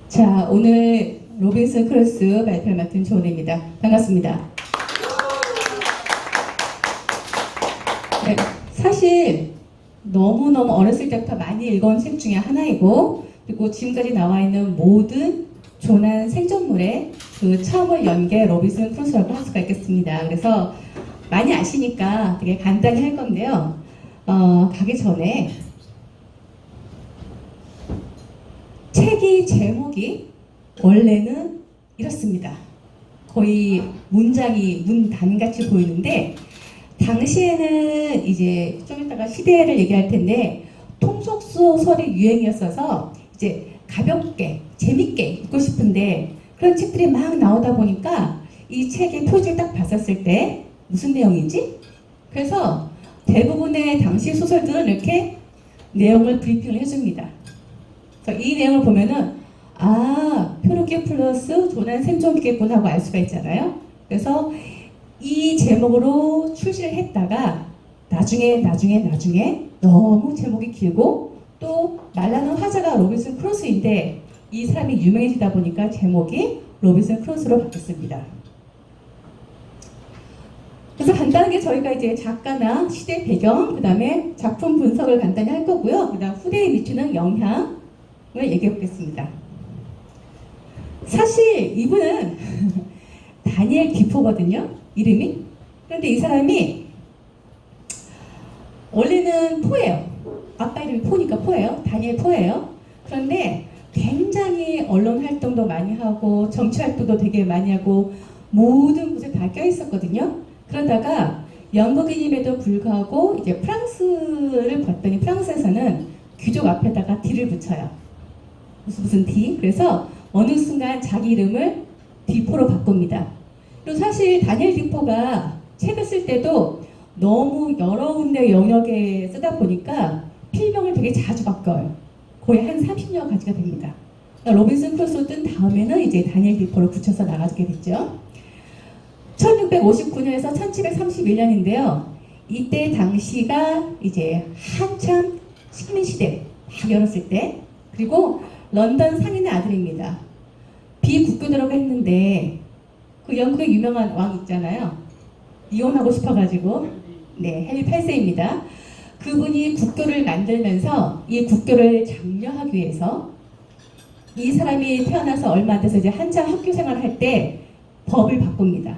자, 오늘 로빈슨 크루소 발표를 맡은 조은혜입니다. 반갑습니다. 네, 사실 너무너무 어렸을 때부터 많이 읽어온 책 중에 하나이고, 그리고 지금까지 나와 있는 모든 조난 생존물의 그 처음을 연 게 로빈슨 크루소라고 할 수가 있겠습니다. 그래서 많이 아시니까 되게 간단히 할 건데요. 가기 전에 책이 제목이 원래는 이렇습니다. 거의 문장이 문단같이 보이는데, 당시에는 이제 좀 이따가 시대를 얘기할 텐데 통속소설이 유행이었어서 이제 가볍게 재밌게 읽고 싶은데 그런 책들이 막 나오다 보니까 이 책의 표지를 딱 봤었을 때 무슨 내용이지? 그래서 대부분의 당시 소설들은 이렇게 내용을 브리핑을 해줍니다. 그래서 이 내용을 보면은 표르기 플러스 조난 생존기겠구나 하고 알 수가 있잖아요. 그래서 이 제목으로 출시를 했다가 나중에 너무 제목이 길고 또 말하는 화자가 로빈슨 크루소인데 이 사람이 유명해지다 보니까 제목이 로빈슨 크루소로 바뀌었습니다. 그래서 간단하게 저희가 이제 작가나 시대 배경, 그 다음에 작품 분석을 간단히 할 거고요. 그 다음 후대에 미치는 영향을 얘기해 보겠습니다. 사실 이분은 다니엘 디포거든요. 이름이. 그런데 이 사람이 원래는 포예요. 아빠 이름이 포니까 포예요. 다니엘 포예요. 그런데 굉장히 언론 활동도 많이 하고 정치 활동도 되게 많이 하고 모든 곳에 다 껴있었거든요. 그러다가 영국인임에도 불구하고 이제 프랑스를 봤더니 프랑스에서는 귀족 앞에다가 D를 붙여요. 무슨 D? 그래서 어느 순간 자기 이름을 디포로 바꿉니다. 그리고 사실 다니엘 디포가 책을 쓸 때도 너무 여러 군데 영역에 쓰다 보니까 필명을 되게 자주 바꿔요. 거의 한 30여 가지가 됩니다. 그러니까 로빈슨 크루소 뜬 다음에는 이제 다니엘 디포를 붙여서 나가게 됐죠. 1659년에서 1731년인데요. 이때 당시가 이제 한참 식민시대 막 열었을 때, 그리고 런던 상인의 아들입니다. 비국교도라고 했는데 그 영국의 유명한 왕 있잖아요. 이혼하고 싶어가지고 헨리 8세입니다. 그분이 국교를 만들면서 이 국교를 장려하기 위해서 이 사람이 태어나서 얼마 안 돼서 이제 한참 학교 생활을 할 때 법을 바꿉니다.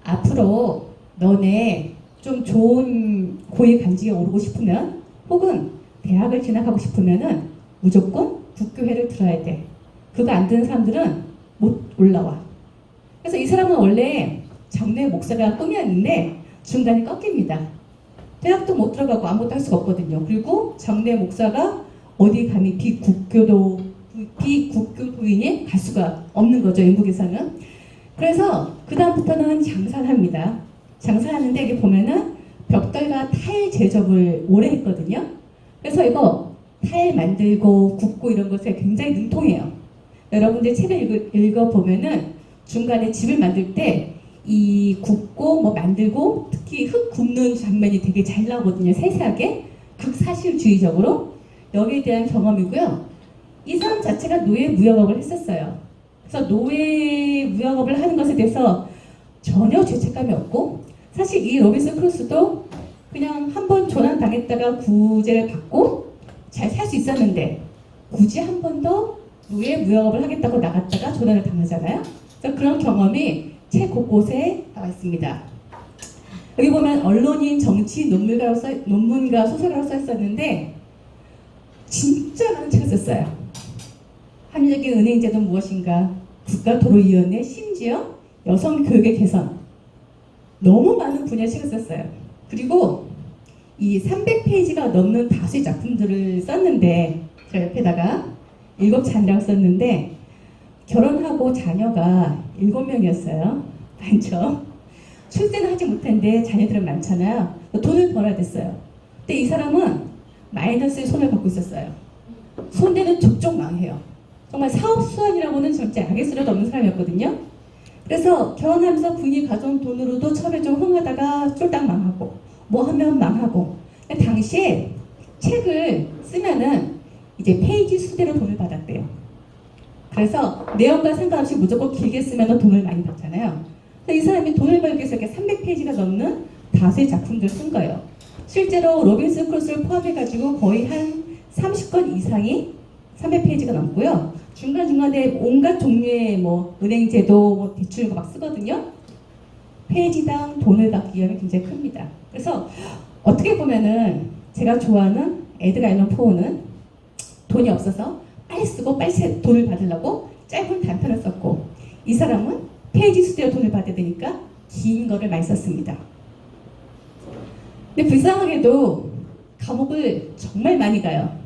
앞으로 너네 좀 좋은 고위 간직에 오르고 싶으면 혹은 대학을 진학하고 싶으면은 무조건 국교회를 들어야 돼. 그거 안 듣는 사람들은 못 올라와. 그래서 이 사람은 원래 장로의 목사가 꿈이었는데 중간에 꺾입니다. 대학도 못 들어가고 아무것도 할 수가 없거든요. 그리고 장로의 목사가 어디 감히 비국교도인이 갈 수가 없는 거죠. 영국에서는. 그래서 그 다음부터는 장사를 합니다. 장사하는데 여기 보면은 벽돌과 타일 제접을 오래 했거든요. 그래서 이거 타일 만들고 굽고 이런 것에 굉장히 능통해요. 여러분들 책을 읽어보면은 중간에 집을 만들 때 이 굽고 뭐 만들고 특히 흙 굽는 장면이 되게 잘 나오거든요. 세세하게 극사실주의적으로. 여기에 대한 경험이고요. 이 사람 자체가 노예 무역업을 했었어요. 그래서 노예 무역업을 하는 것에 대해서 전혀 죄책감이 없고, 사실 이 로빈슨 크루소도 그냥 한번 조난 당했다가 구제를 받고 잘 살 수 있었는데 굳이 한 번 더 노예 무역업을 하겠다고 나갔다가 조난을 당하잖아요. 그래서 그런 경험이 책 곳곳에 나와 있습니다. 여기 보면 언론인, 정치, 논문가, 소설가로 써 있었는데 진짜 많은 책을 썼어요. 합리적인 은행제도는 무엇인가, 국가도로위원회, 심지어 여성교육의 개선, 너무 많은 분야의 책을 썼어요. 그리고 이 300페이지가 넘는 다수의 작품들을 썼는데 저 옆에다가 7잔이라고 썼는데 결혼하고 자녀가 7명이었어요. 많죠? 출세는 하지 못했는데 자녀들은 많잖아요. 돈을 벌어야 됐어요. 근데 이 사람은 마이너스의 손을 받고 있었어요. 손대는 족족 망해요. 정말 사업수완이라고는 절대 악의 수라도 없는 사람이었거든요. 그래서 결혼하면서 군이 가져온 돈으로도 처음에 좀 흥하다가 쫄딱 망하고 뭐 하면 망하고. 당시에 책을 쓰면은 이제 페이지 수대로 돈을 받았대요. 그래서 내용과 상관없이 무조건 길게 쓰면 돈을 많이 받잖아요. 이 사람이 돈을 벌기 위해서 이렇게 300페이지가 넘는 다수의 작품들을 쓴 거예요. 실제로 로빈슨 크루소를 포함해가지고 거의 한 30권 이상이 300페이지가 넘고요. 중간중간에 온갖 종류의 뭐 은행제도, 뭐 대출 이거 막 쓰거든요. 페이지당 돈을 받기 위함이 굉장히 큽니다. 그래서 어떻게 보면은 제가 좋아하는 에드가 앨런 포어는 돈이 없어서 빨리 쓰고 빨리 돈을 받으려고 짧은 단편을 썼고, 이 사람은 페이지 수대로 돈을 받아야 되니까 긴 거를 많이 썼습니다. 근데 불쌍하게도 감옥을 정말 많이 가요.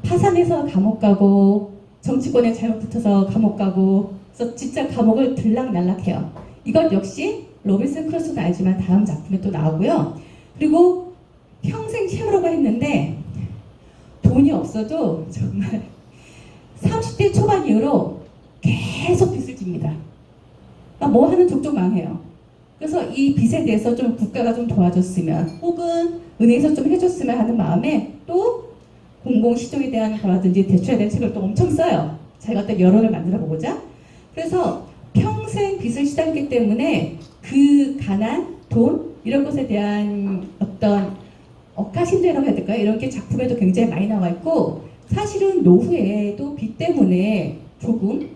파산해서 감옥 가고, 정치권에 잘못 붙어서 감옥 가고, 그래서 진짜 감옥을 들락날락해요. 이것 역시 로빈슨 크루소는 알지만 다음 작품에 또 나오고요. 그리고 평생 채무라고 했는데 돈이 없어도 정말 30대 초반 이후로 계속 빚을 집니다. 뭐 하는 족족 망해요. 그래서 이 빚에 대해서 좀 국가가 좀 도와줬으면, 혹은 은행에서 좀 해줬으면 하는 마음에 또 공공시종에 대한 거라든지 대출에 대한 책을 또 엄청 써요. 자기가 어떤 여론을 만들어 보고자. 그래서 평생 빚을 시달기 때문에 그 가난, 돈 이런 것에 대한 어떤 억하심이라고 해야 될까요? 이런 게 작품에도 굉장히 많이 나와 있고, 사실은 노후에도 빚 때문에 조금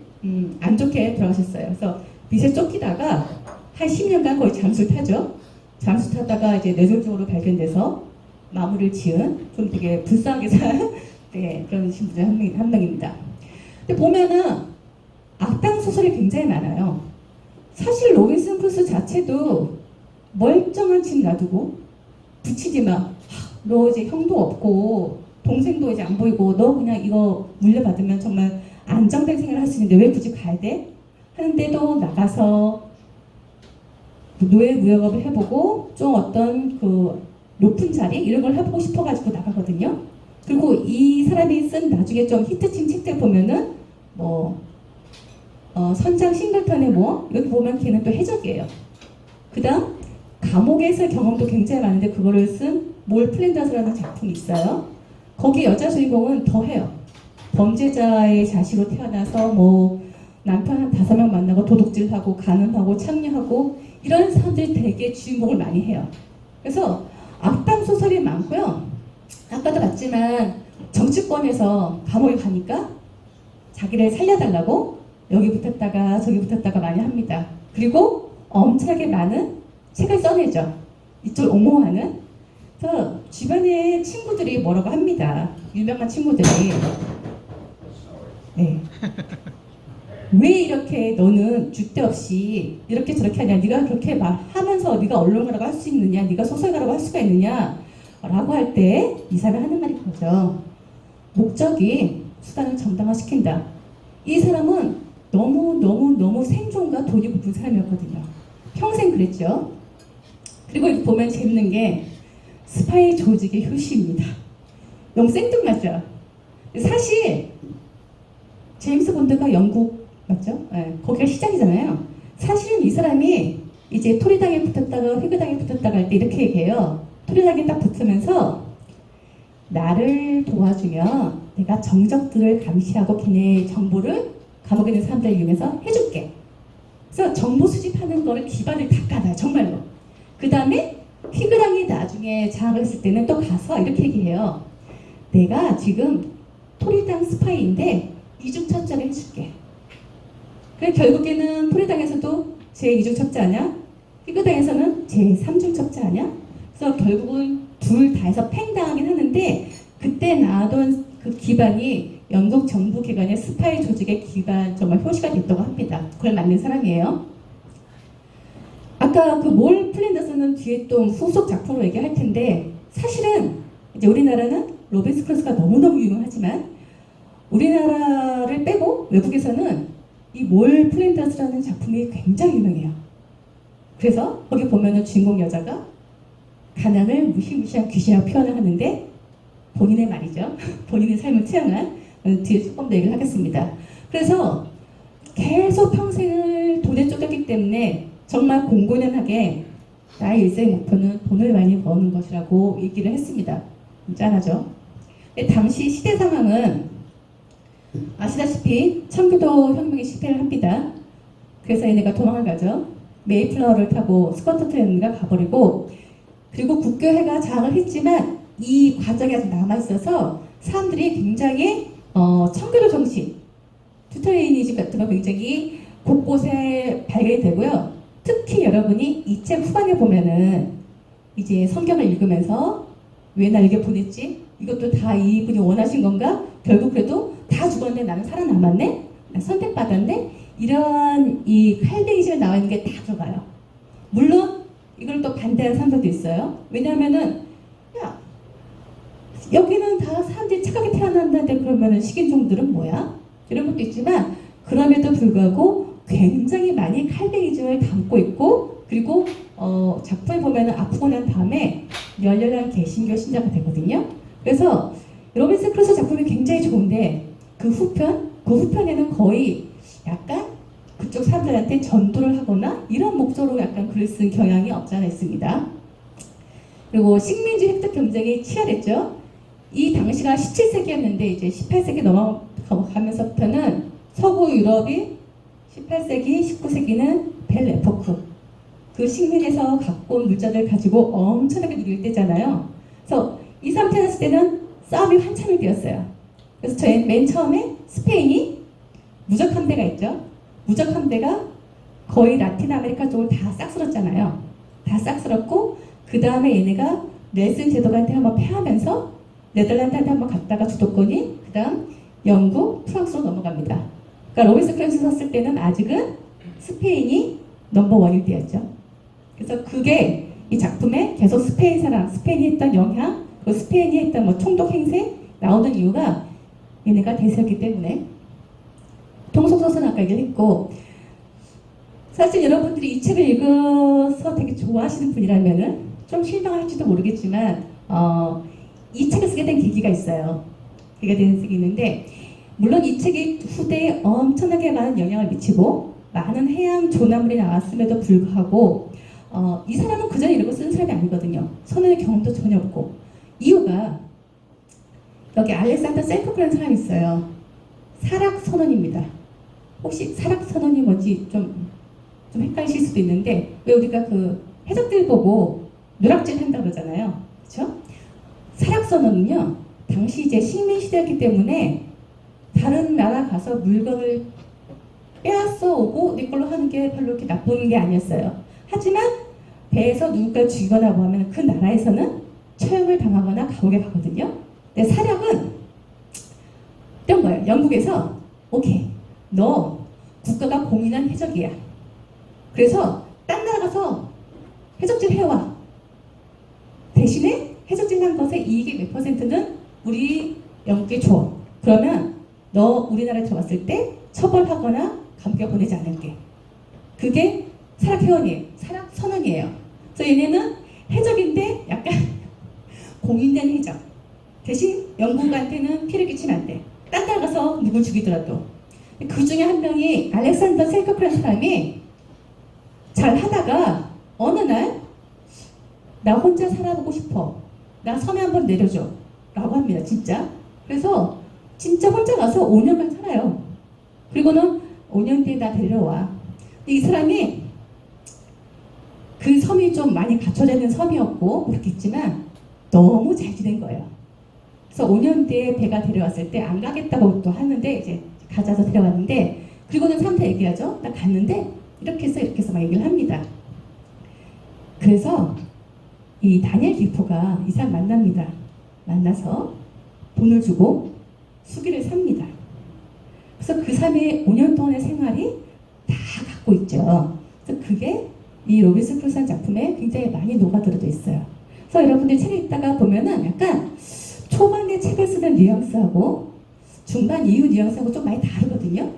안 좋게 돌아가셨어요. 그래서 빚에 쫓기다가 한 10년간 거의 잠수를 타죠. 잠수 타다가 이제 뇌졸중으로 발견돼서 마무리를 지은 좀 되게 불쌍하게 산 네, 그런 신분 중 한 명입니다. 근데 보면은 악당 소설이 굉장히 많아요. 사실 로빈슨 크루소 자체도 멀쩡한 집 놔두고 붙이지 마. 너 이제 형도 없고 동생도 이제 안 보이고 너 그냥 이거 물려받으면 정말 안정된 생활을 할 수 있는데 왜 굳이 가야 돼? 하는데도 나가서 노예 무역업을 해보고 좀 어떤 그 높은 자리 이런 걸 해보고 싶어가지고 나가거든요. 그리고 이 사람이 쓴 나중에 좀 히트친 책들 보면은 뭐 선장 싱글턴의 뭐 이렇게 보면 걔는 또 해적이에요. 그다음 감옥에서 경험도 굉장히 많은데 그거를 쓴 몰 플랜더스라는 작품이 있어요. 거기 여자 주인공은 더해요. 범죄자의 자식으로 태어나서 뭐 남편 한 5명 만나고 도둑질하고 간음하고 창녀하고 이런 사람들이 되게 주인공을 많이 해요. 그래서 악당 소설이 많고요. 아까도 봤지만 정치권에서 감옥에 가니까 자기를 살려달라고 여기 붙었다가 저기 붙었다가 많이 합니다. 그리고 엄청나게 많은 책을 써내죠. 이쪽을 옹호하는. 그래서 주변에 친구들이 뭐라고 합니다. 유명한 친구들이 네. 왜 이렇게 너는 줏대 없이 이렇게 저렇게 하냐, 네가 그렇게 말하면서 네가 언론가라고 할 수 있느냐, 네가 소설가라고 할 수가 있느냐 라고 할 때 이 사람이 하는 말이 그거죠. 목적이 수단을 정당화시킨다. 이 사람은 너무 생존과 돈이 고픈 사람이었거든요. 평생 그랬죠. 그리고 이렇게 보면 재밌는 게 스파이 조직의 효시입니다. 너무 생뚱맞죠. 사실 제임스 본드가 영국 맞죠? 네, 거기가 시작이잖아요. 사실은 이 사람이 이제 토리당에 붙었다가 휘그당에 붙었다가 할 때 이렇게 얘기해요. 토리당에 딱 붙으면서 나를 도와주면 내가 정적들을 감시하고 걔네 정보를 감옥에 있는 사람들을 이용해서 해줄게. 그래서 정보 수집하는 거를 기반을 다 깔아요. 정말로. 그 다음에 휘그당이 나중에 장악을 했을 때는 또 가서 이렇게 얘기해요. 내가 지금 토리당 스파이인데 이중첩자를 해줄게. 그래 결국에는 토리당에서도 제2중첩자냐? 휘그당에서는 제3중첩자냐? 그래서 결국은 둘 다 해서 팽당하긴 하는데 그때 나왔던 그 기반이 영국 정부 기관의 스파이 조직의 기반 정말 효시가 됐다고 합니다. 그걸 만든 사람이에요. 아까 그 몰 플랜더스는 뒤에 또 후속 작품으로 얘기할 텐데 사실은 이제 우리나라는 로빈슨 크루소가 너무너무 유명하지만 우리나라를 빼고 외국에서는 이 몰 플랜더스라는 작품이 굉장히 유명해요. 그래서 거기 보면은 주인공 여자가 가난을 무시무시한 귀신이라고 표현을 하는데 본인의 말이죠. 본인의 삶을 투영한 뒤에 조금 더 얘기를 하겠습니다. 그래서 계속 평생을 돈에 쫓겼기 때문에 정말 공공연하게 나의 일생 목표는 돈을 많이 버는 것이라고 얘기를 했습니다. 짠하죠. 당시 시대 상황은 아시다시피 청교도 혁명이 실패를 합니다. 그래서 얘네가 도망을 가죠. 메이플라워를 타고 스코틀랜드가 가버리고, 그리고 국교회가 장을 했지만 이 과정이 아직 남아있어서 사람들이 굉장히 청교도 정신, 튜터리니즘 같은 거 굉장히 곳곳에 발견이 되고요. 특히 여러분이 이 책 후반에 보면은 이제 성경을 읽으면서 왜 날 이렇게 보냈지? 이것도 다 이분이 원하신 건가? 결국 그래도 다 죽었는데 나는 살아남았네? 나 선택받았네? 이런 이 칼뱅이식에 나와 있는 게 다 들어가요. 물론 이걸 또 반대하는 사람들도 있어요. 왜냐하면은 야, 여기는 다 사람들이 착하게 태어난다는데 그러면은 식인종들은 뭐야? 이런 것도 있지만 그럼에도 불구하고 굉장히 많이 칼뱅이즘을 담고 있고, 그리고 작품에 보면은 아프고 난 다음에 열렬한 개신교 신자가 되거든요. 그래서 로빈슨 크루소 작품이 굉장히 좋은데 그 후편에는 거의 약간 그쪽 사람들한테 전도를 하거나 이런 목적으로 약간 글을 쓴 경향이 없지 않아 있습니다. 그리고 식민지 획득 경쟁이 치열했죠. 이 당시가 17세기였는데 이제 18세기 넘어가면서부터는 서구 유럽이 18세기, 19세기는 벨 에포크, 그 식민에서 갖고 온 물자들 가지고 엄청나게 누릴 때잖아요. 그래서 이 상태였을 때는 싸움이 한참이 되었어요. 그래서 저희 맨 처음에 스페인이 무적 함대가 있죠. 무적 함대가 거의 라틴 아메리카 쪽을 다 싹 쓸었잖아요. 다 싹 쓸었고 그 다음에 얘네가 넬슨 제도한테 한번 패하면서 네덜란드한테 한번 갔다가 주도권이 그 다음 영국, 프랑스로 넘어갑니다. 그러니까 로빈슨 크루소 썼을 때는 아직은 스페인이 넘버원일 때였죠. 그래서 그게 이 작품에 계속 스페인이 했던 영향, 그 스페인이 했던 뭐 총독 행세 나오는 이유가 얘네가 대세였기 때문에. 통속서는 아까 얘기를 했고, 사실 여러분들이 이 책을 읽어서 되게 좋아하시는 분이라면은 좀 실망할지도 모르겠지만 이 책을 쓰게 된 계기가 있어요. 계기가 되는 책이 있는데, 물론 이 책이 후대에 엄청나게 많은 영향을 미치고 많은 해양 조나물이 나왔음에도 불구하고 이 사람은 그전에 이런 거 쓰는 사람이 아니거든요. 선언의 경험도 전혀 없고. 이유가 여기 알렉산더 셀커크라는 사람이 있어요. 사락선언입니다. 혹시 사락선언이 뭔지 좀 헷갈리실 수도 있는데, 왜 우리가 그 해적들 보고 누락질 한다 그러잖아요. 그렇죠? 사락선언은요, 당시 이제 식민시대였기 때문에 다른 나라 가서 물건을 빼앗아 오고 내 걸로 하는 게 별로 그렇게 나쁜 게 아니었어요. 하지만 배에서 누군가를 죽이거나 뭐 하면 그 나라에서는 처형을 당하거나 감옥에 가거든요. 근데 사략은 이런 거예요. 영국에서 오케이, 너 국가가 공인한 해적이야. 그래서 딴 나라 가서 해적질 해와. 대신에 해적질 한 것의 이익의 몇 퍼센트는 우리 영국에 줘. 그러면 너 우리나라에 들어왔을 때 처벌하거나 감옥에 보내지 않을게. 그게 사락회원이에요. 사락선언이에요. 그래서 얘네는 해적인데 약간 공인된 해적. 대신 영국한테는 피해를 끼치면 안 돼. 딴 데 가서 누굴 죽이더라도. 그 중에 한 명이 알렉산더 셀커크라는 사람이 잘 하다가 어느 날 나 혼자 살아보고 싶어. 나 섬에 한번 내려줘. 라고 합니다. 진짜. 그래서 진짜 혼자 가서 5년간 살아요. 그리고는 5년 뒤에 나 데려와. 이 사람이 그 섬이 좀 많이 갖춰져 있는 섬이었고 그렇겠지만 너무 잘 지낸 거예요. 그래서 5년 뒤에 배가 데려왔을 때 안 가겠다고 또 하는데 이제 가자서 데려왔는데, 그리고는 사람한테 얘기하죠. 나 갔는데 이렇게 해서 막 얘기를 합니다. 그래서 이 다니엘 디포가 이 사람 만납니다. 만나서 돈을 주고 수기를 삽니다. 그래서 그 삶의 5년 동안의 생활이 다 갖고 있죠. 그래서 그게 이 로빈슨 크루소 작품에 굉장히 많이 녹아들어져 있어요. 그래서 여러분들이 책을 읽다가 보면은 약간 초반에 책을 쓰는 뉘앙스하고 중반 이후 뉘앙스하고 좀 많이 다르거든요.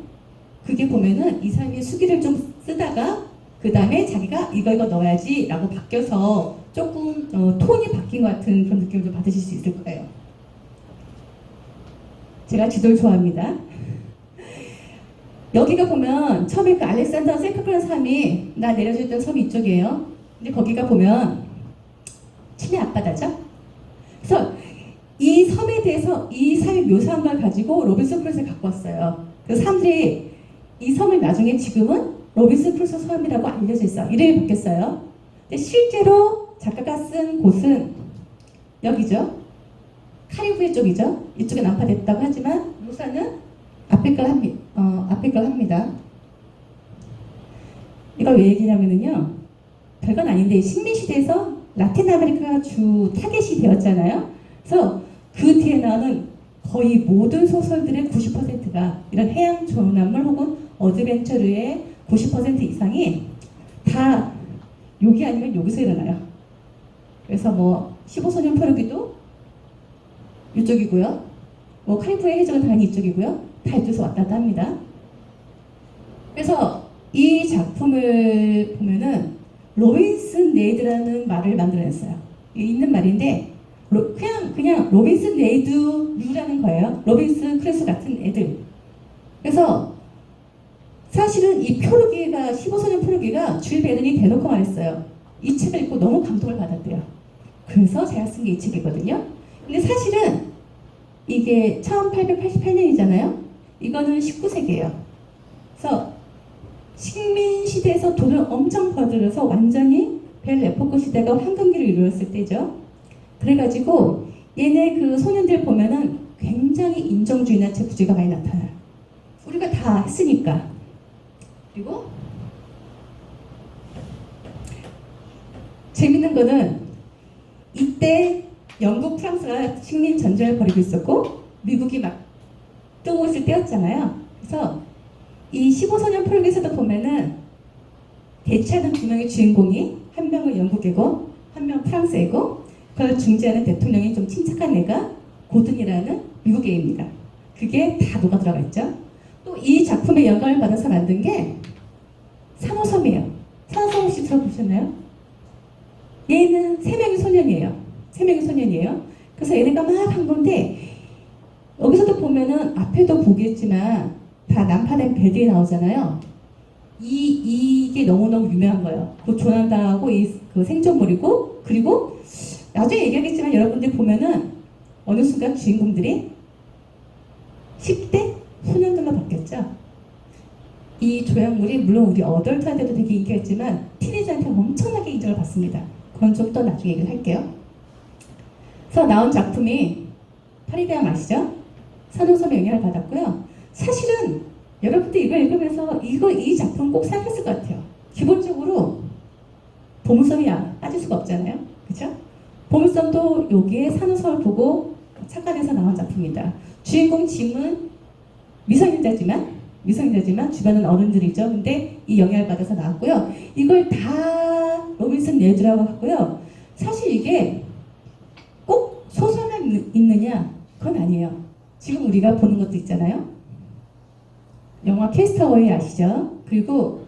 그게 보면은 이 사람이 수기를 좀 쓰다가 그 다음에 자기가 이거 넣어야지 라고 바뀌어서 조금 톤이 바뀐 것 같은 그런 느낌을 좀 받으실 수 있을 거예요. 제가 지도를 좋아합니다. 여기가 보면 처음에 그 알렉산더 셀커크라는 사람이 나 내려줬던 섬이 이쪽이에요. 근데 거기가 보면 친해 앞바다죠. 그래서 이 섬에 대해서 이 삶이 섬을 묘사한 걸 가지고 로빈슨 크루소를 갖고 왔어요. 그래서 사람들이 이 섬을 나중에 지금은 로빈슨 크루소 섬이라고 알려져 있어요. 이름이 바뀌었어요. 근데 실제로 작가가 쓴 곳은 여기죠. 카리브해 쪽이죠. 이쪽에 난파됐다고 하지만 묘사는 앞에 걸 합니다. 이걸 왜 얘기냐면요. 별건 아닌데 식민시대에서 라틴 아메리카가 주 타겟이 되었잖아요. 그래서 그 뒤에 나오는 거의 모든 소설들의 90%가 이런 해양 조남물 혹은 어드벤처류의 90% 이상이 다 여기 아니면 여기서 일어나요. 그래서 뭐 15소년 포르기도 이쪽이고요. 뭐 카리브해 해적은 당연히 이쪽이고요. 다 이쪽에서 왔다 갔다 합니다. 그래서 이 작품을 보면은 로빈슨 네이드라는 말을 만들어냈어요. 있는 말인데 그냥 로빈슨 네이드류라는 거예요. 로빈슨 크루소 같은 애들. 그래서 사실은 이 표르기가 15소년 표르기가 줄 베른이 대놓고 말했어요. 이 책을 읽고 너무 감동을 받았대요. 그래서 제가 쓴 게 이 책이거든요. 근데 사실은 이게 1888년이잖아요. 이거는 19세기예요. 그래서 식민 시대에서 돈을 엄청 벌들여서 완전히 벨 에포크 시대가 황금기를 이루었을 때죠. 그래가지고 얘네 그 소년들 보면은 굉장히 인정주의나 제국주의가 많이 나타나요. 우리가 다 했으니까. 그리고 재밌는 거는 이때 영국, 프랑스가 식민 전쟁을 벌이고 있었고 미국이 막 뜨고 있을 때였잖아요. 그래서 이 15소년 포르기에서도 보면은 대체하는 두 명의 주인공이 한 명은 영국이고 한 명은 프랑스이고 그걸 중재하는 대통령이 좀 침착한 애가 고든이라는 미국 애입니다. 그게 다 녹아 들어가 있죠. 또 이 작품에 영감을 받아서 만든 게 산호섬이에요. 산호섬 혹시 들어보셨나요? 얘는 3명의 소년이에요. 3명의 소년이에요. 그래서 얘네가 막 한 건데 여기서도 보면은 앞에도 보겠지만 다 난파된 배들이 나오잖아요. 이게 너무너무 유명한 거예요. 그 조난당하고 그 생존물이고 그리고 나중에 얘기하겠지만 여러분들 보면은 어느 순간 주인공들이 10대 소년들로 바뀌었죠. 이 조형물이 물론 우리 어덜트한테도 되게 인기가 있지만 티네이저한테 엄청나게 인정을 받습니다. 그건 좀 더 나중에 얘기를 할게요. 그래서 나온 작품이 파리대왕 아시죠? 산호섬의 영향을 받았고요. 사실은 여러분들 이거 읽으면서 이 작품 꼭 생각했을 것 같아요. 기본적으로 보물섬이 빠질 수가 없잖아요. 그죠? 보물섬도 여기에 산호섬을 보고 착각해서 나온 작품이다. 주인공 짐은 미성년자지만 주변은 어른들이죠. 근데 이 영향을 받아서 나왔고요. 이걸 다 로빈슨 네이드라고 하고요. 사실 이게 꼭 소설만 있느냐? 그건 아니에요. 지금 우리가 보는 것도 있잖아요. 영화 캐스터웨이 아시죠? 그리고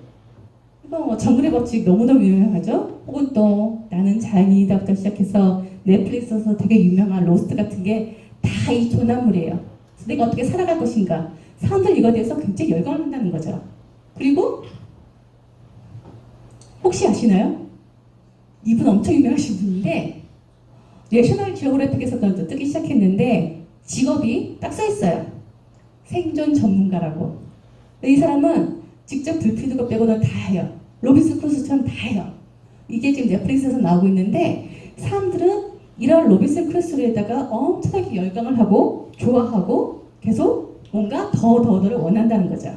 이거 뭐 정글의 법칙 너무너무 유명하죠? 혹은 또 나는 자연인이다부터 시작해서 넷플릭스에서 되게 유명한 로스트 같은 게 다 이 조난물이에요. 그래서 내가 어떻게 살아갈 것인가? 사람들 이거에 대해서 굉장히 열광을 한다는 거죠. 그리고 혹시 아시나요? 이분 엄청 유명하신 분인데 내셔널 지오그래픽에서도 뜨기 시작했는데 직업이 딱 써있어요. 생존 전문가라고. 이 사람은 직접 불 피는 거 빼고는 다 해요. 로빈슨 크루소처럼 다 해요. 이게 지금 넷플릭스에서 나오고 있는데 사람들은 이런 로빈슨 크루소에다가 엄청나게 열광을 하고 좋아하고 계속 뭔가 더를 원한다는 거죠.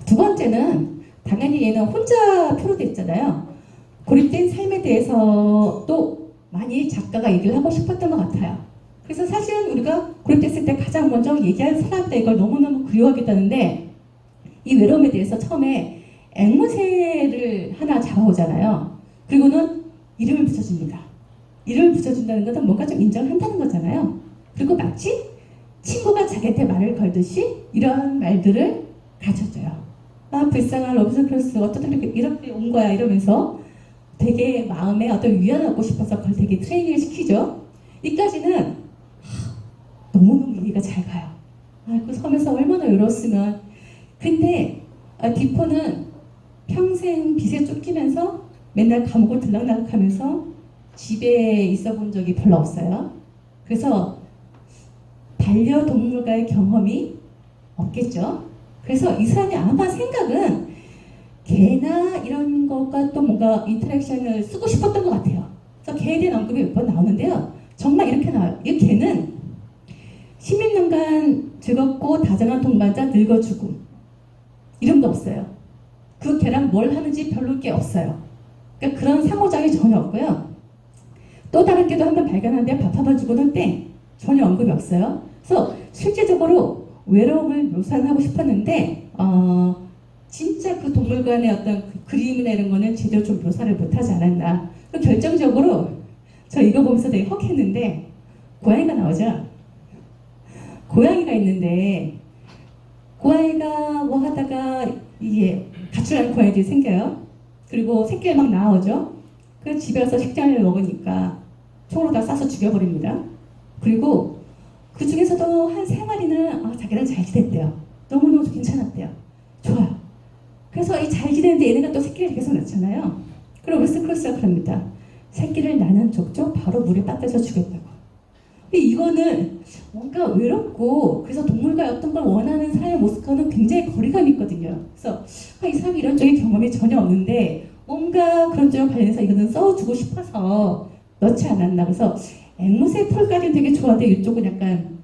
두 번째는 당연히 얘는 혼자 표로 됐잖아요. 고립된 삶에 대해서 또 많이 작가가 얘기를 하고 싶었던 것 같아요. 그래서 사실은 우리가 고립됐을 때 가장 먼저 얘기할 사람들 이걸 너무너무 그리워하겠다는데 이 외로움에 대해서 처음에 앵무새를 하나 잡아오잖아요. 그리고는 이름을 붙여줍니다. 이름을 붙여준다는 것은 뭔가 좀 인정을 한다는 거잖아요. 그리고 마치 친구가 자기한테 말을 걸듯이 이런 말들을 가르쳐줘요. 아, 불쌍한 로빈슨 크루소 어떻게 이렇게 온 거야 이러면서 되게 마음에 어떤 위안을 얻고 싶어서 그걸 되게 트레이닝을 시키죠. 이까지는 너무너무 이해가 잘 가요. 아, 그 섬에서 얼마나 외로웠으면. 근데 디포는 평생 빚에 쫓기면서 맨날 감옥을 들락날락하면서 집에 있어 본 적이 별로 없어요. 그래서 반려동물과의 경험이 없겠죠. 그래서 이 사람이 아마 생각은 개나 이런 것과 또 뭔가 인터랙션을 쓰고 싶었던 것 같아요. 그래서 개에 대한 언급이 몇 번 나오는데요. 정말 이렇게 나와요. 이 개는 16년간 즐겁고 다정한 동반자 늙어 죽음. 이런 거 없어요. 그 개랑 뭘 하는지 별로 게 없어요. 그러니까 그런 상호작용이 전혀 없고요. 또 다른 개도 한 번 발견하는데 밥 한 번 주고는 땡. 전혀 언급이 없어요. 그래서 실제적으로 외로움을 묘사하고 싶었는데 진짜 그 동물 간의 어떤 그 그림이나 이런 거는 제대로 좀 묘사를 못하지 않았나. 결정적으로 저 이거 보면서 되게 헉했는데 고양이가 나오죠. 고양이가 있는데 고양이가 뭐 하다가 이게 가출하는 고양이들이 생겨요. 그리고 새끼를 막 나오죠. 그 집에 와서 식량을 먹으니까 총으로 다 쏴서 죽여버립니다. 그리고 그 중에서도 한 3마리는 자기랑 잘 지냈대요. 너무너무 괜찮았대요. 좋아요. 그래서 이 잘 지내는데 얘네가 또 새끼를 계속 낳잖아요. 그럼 웨스 크로스가 그럽니다. 새끼를 낳는 족족 바로 물에 빠뜨려서 죽였다고. 이거는 뭔가 외롭고 그래서 동물과 어떤 걸 원하는 사람의 모습과는 굉장히 거리감이 있거든요. 그래서 이 사람이 이런 쪽의 경험이 전혀 없는데 뭔가 그런 쪽과 관련해서 이거는 써주고 싶어서 넣지 않았나. 그래서 앵무새 폴까지는 되게 좋아하는데 이쪽은 약간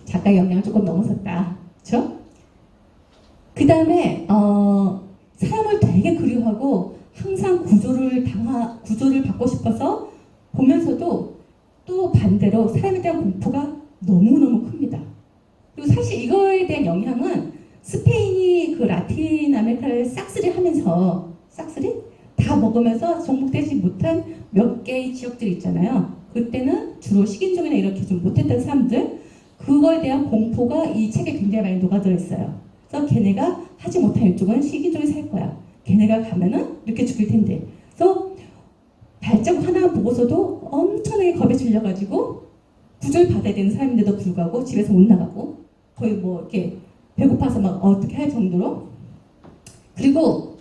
작가의 영향을 조금 넘어섰다. 그렇죠? 그 다음에 사람을 되게 그리워하고 항상 구조를 받고 싶어서 보면서도 또 반대로 사람에 대한 공포가 너무너무 큽니다. 그리고 사실 이거에 대한 영향은 스페인이 그 라틴 아메리카를 싹쓸이 하면서 다 먹으면서 정복되지 못한 몇 개의 지역들이 있잖아요. 그때는 주로 식인종이나 이렇게 좀 못했던 사람들, 그거에 대한 공포가 이 책에 굉장히 많이 녹아들어 있어요. 그래서 걔네가 하지 못한 이쪽은 식인종이 살 거야. 걔네가 가면은 이렇게 죽일 텐데. 그래서 발자국 하나 보고서도 엄청나게 겁에 질려가지고 구조를 받아야 되는 사람인데도 불구하고 집에서 못 나가고 거의 뭐 이렇게 배고파서 막 어떻게 할 정도로. 그리고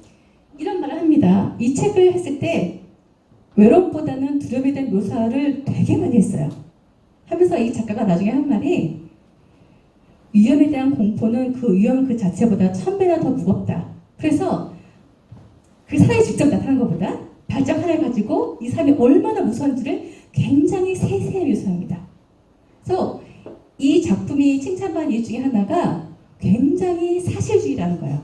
이런 말을 합니다. 이 책을 했을 때 외롭보다는 두려움에 대한 묘사를 되게 많이 했어요. 하면서 이 작가가 나중에 한 말이 위험에 대한 공포는 그 위험 그 자체보다 1000배나 더 무겁다. 그래서 그 사람이 직접 나타난 것보다 발작 하나를 가지고 이 사람이 얼마나 무서운지를 굉장히 세세히 묘사합니다. 그래서 이 작품이 칭찬받은 이유 중에 하나가 굉장히 사실주의라는 거예요.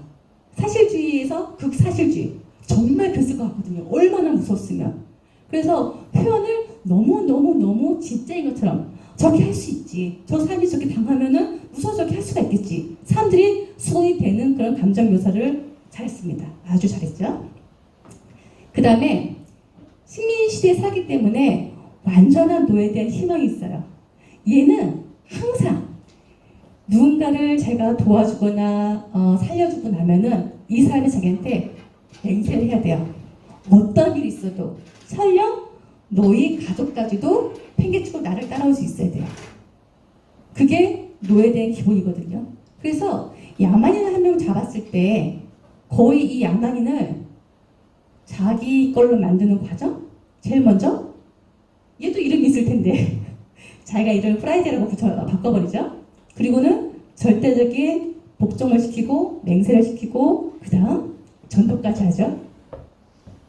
사실주의에서 극사실주의. 정말 그랬을 것 같거든요. 얼마나 무서웠으면. 그래서 표현을 너무 진짜인 것처럼 저렇게 할 수 있지. 저 사람이 저렇게 당하면은 무서워 저렇게 할 수가 있겠지. 사람들이 수긍이 되는 그런 감정 묘사를 잘했습니다. 아주 잘했죠. 그 다음에 식민시대에 살기 때문에 완전한 노예에 대한 희망이 있어요. 얘는 항상 누군가를 제가 도와주거나 살려주고 나면은 이 사람이 자기한테 맹세를 해야 돼요. 어떤 일이 있어도 설령 너희 가족까지도 팽개치고 나를 따라올 수 있어야 돼요. 그게 노예에 대한 기본이거든요. 그래서 야만인을 한 명 잡았을 때 거의 이 야만인을 자기 걸로 만드는 과정? 제일 먼저 얘도 이름이 있을 텐데 자기가 이름을 프라이데라고 바꿔버리죠. 그리고는 절대적인 복종을 시키고 맹세를 시키고 그 다음 전도까지 하죠.